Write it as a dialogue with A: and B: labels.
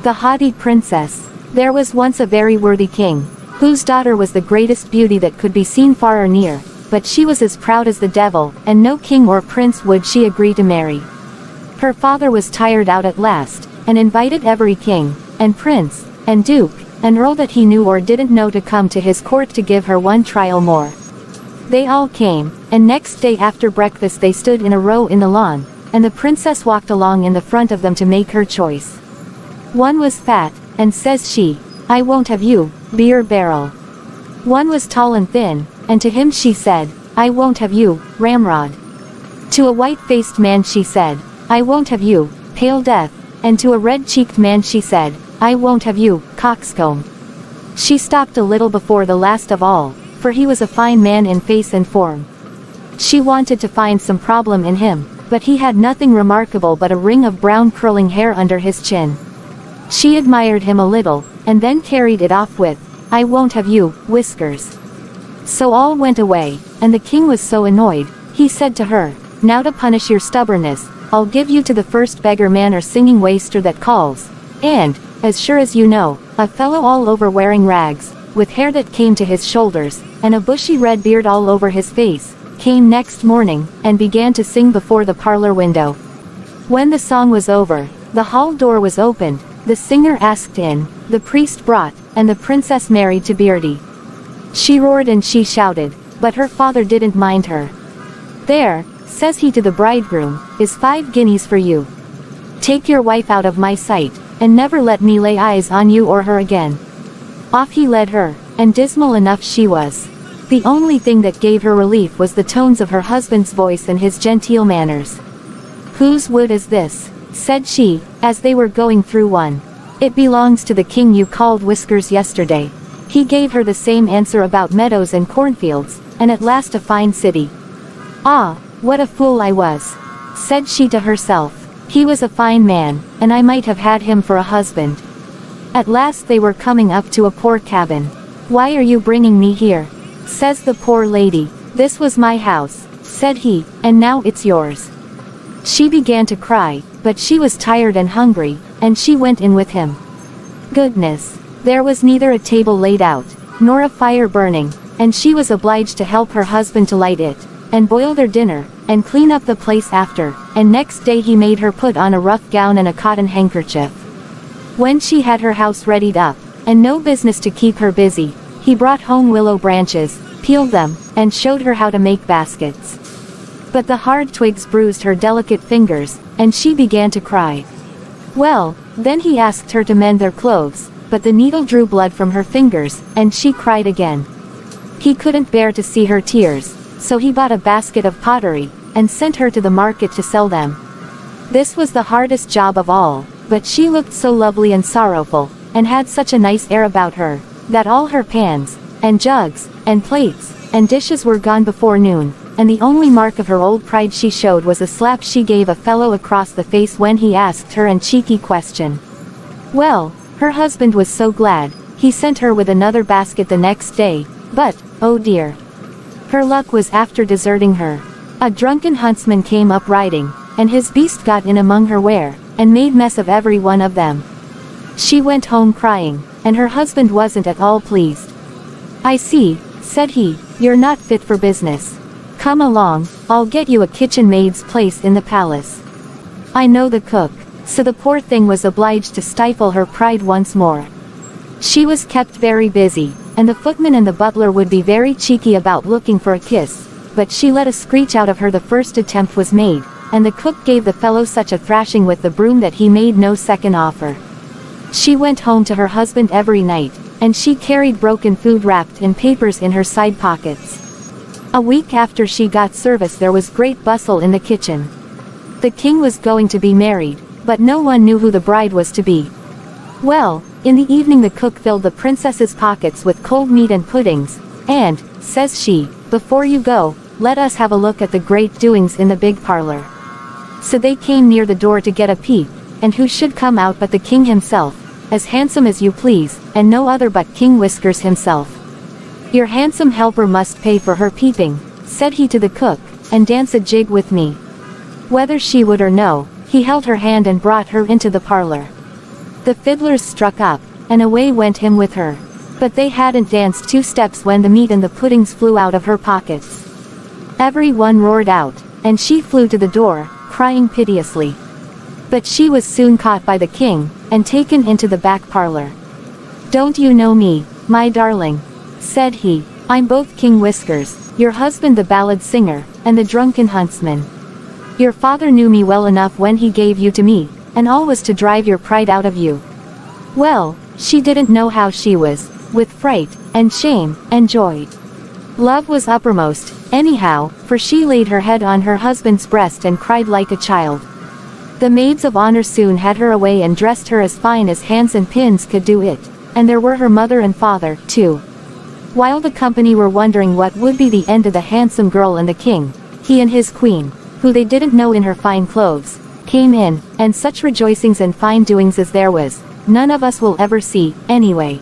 A: The Haughty Princess. There was once a very worthy king, whose daughter was the greatest beauty that could be seen far or near, but she was as proud as the devil, and no king or prince would she agree to marry. Her father was tired out at last, and invited every king, and prince, and duke, and earl that he knew or didn't know to come to his court to give her one trial more. They all came, and next day after breakfast they stood in a row in the lawn, and the princess walked along in the front of them to make her choice. One was fat, and says she, "I won't have you, beer barrel." One was tall and thin, and to him she said, "I won't have you, ramrod." To a white-faced man she said, "I won't have you, pale death," and to a red-cheeked man she said, "I won't have you, coxcomb." She stopped a little before the last of all, for he was a fine man in face and form. She wanted to find some problem in him, but he had nothing remarkable but a ring of brown curling hair under his chin. She admired him a little, and then carried it off with, "I won't have you, whiskers." So all went away, and the king was so annoyed, he said to her, "Now to punish your stubbornness, I'll give you to the first beggar man or singing waster that calls, and, as sure as you know, a fellow all over wearing rags, with hair that came to his shoulders, and a bushy red beard all over his face, came next morning, and began to sing before the parlor window. When the song was over, the hall door was opened, the singer asked in, the priest brought, and the princess married to Beardy. She roared and she shouted, but her father didn't mind her. "There," says he to the bridegroom, "is 5 guineas for you. Take your wife out of my sight, and never let me lay eyes on you or her again." Off he led her, and dismal enough she was. The only thing that gave her relief was the tones of her husband's voice and his genteel manners. "Whose wood is this?" said she, as they were going through one. "It belongs to the king you called Whiskers yesterday." He gave her the same answer about meadows and cornfields, and at last a fine city. "Ah, what a fool I was," said she to herself. "He was a fine man, and I might have had him for a husband." At last they were coming up to a poor cabin. "Why are you bringing me here?" says the poor lady. "This was my house," said he, "and now it's yours." She began to cry, but she was tired and hungry, and she went in with him. Goodness! There was neither a table laid out, nor a fire burning, and she was obliged to help her husband to light it, and boil their dinner, and clean up the place after, and next day he made her put on a rough gown and a cotton handkerchief. When she had her house readied up, and no business to keep her busy, he brought home willow branches, peeled them, and showed her how to make baskets. But the hard twigs bruised her delicate fingers, and she began to cry. Well, then he asked her to mend their clothes, but the needle drew blood from her fingers, and she cried again. He couldn't bear to see her tears, so he bought a basket of pottery, and sent her to the market to sell them. This was the hardest job of all, but she looked so lovely and sorrowful, and had such a nice air about her, that all her pans, and jugs, and plates, and dishes were gone before noon, and the only mark of her old pride she showed was a slap she gave a fellow across the face when he asked her an cheeky question. Well, her husband was so glad, he sent her with another basket the next day, but, oh dear! Her luck was after deserting her. A drunken huntsman came up riding, and his beast got in among her ware, and made mess of every one of them. She went home crying, and her husband wasn't at all pleased. "I see," said he, "you're not fit for business. Come along, I'll get you a kitchen maid's place in the palace. I know the cook." So the poor thing was obliged to stifle her pride once more. She was kept very busy, and the footman and the butler would be very cheeky about looking for a kiss, but she let a screech out of her the first attempt was made, and the cook gave the fellow such a thrashing with the broom that he made no second offer. She went home to her husband every night, and she carried broken food wrapped in papers in her side pockets. A week after she got service there was great bustle in the kitchen. The king was going to be married, but no one knew who the bride was to be. Well, in the evening the cook filled the princess's pockets with cold meat and puddings, and, says she, "Before you go, let us have a look at the great doings in the big parlor." So they came near the door to get a peep, and who should come out but the king himself, as handsome as you please, and no other but King Whiskers himself. "Your handsome helper must pay for her peeping," said he to the cook, "and dance a jig with me." Whether she would or no, he held her hand and brought her into the parlor. The fiddlers struck up, and away went him with her. But they hadn't danced 2 steps when the meat and the puddings flew out of her pockets. Every one roared out, and she flew to the door, crying piteously. But she was soon caught by the king, and taken into the back parlor. "Don't you know me, my darling?" said he. "I'm both King Whiskers, your husband the ballad singer, and the drunken huntsman. Your father knew me well enough when he gave you to me, and always to drive your pride out of you." Well, she didn't know how she was, with fright, and shame, and joy. Love was uppermost, anyhow, for she laid her head on her husband's breast and cried like a child. The maids of honor soon had her away and dressed her as fine as hands and pins could do it, and there were her mother and father, too. While the company were wondering what would be the end of the handsome girl and the king, he and his queen, who they didn't know in her fine clothes, came in, and such rejoicings and fine doings as there was, none of us will ever see, anyway.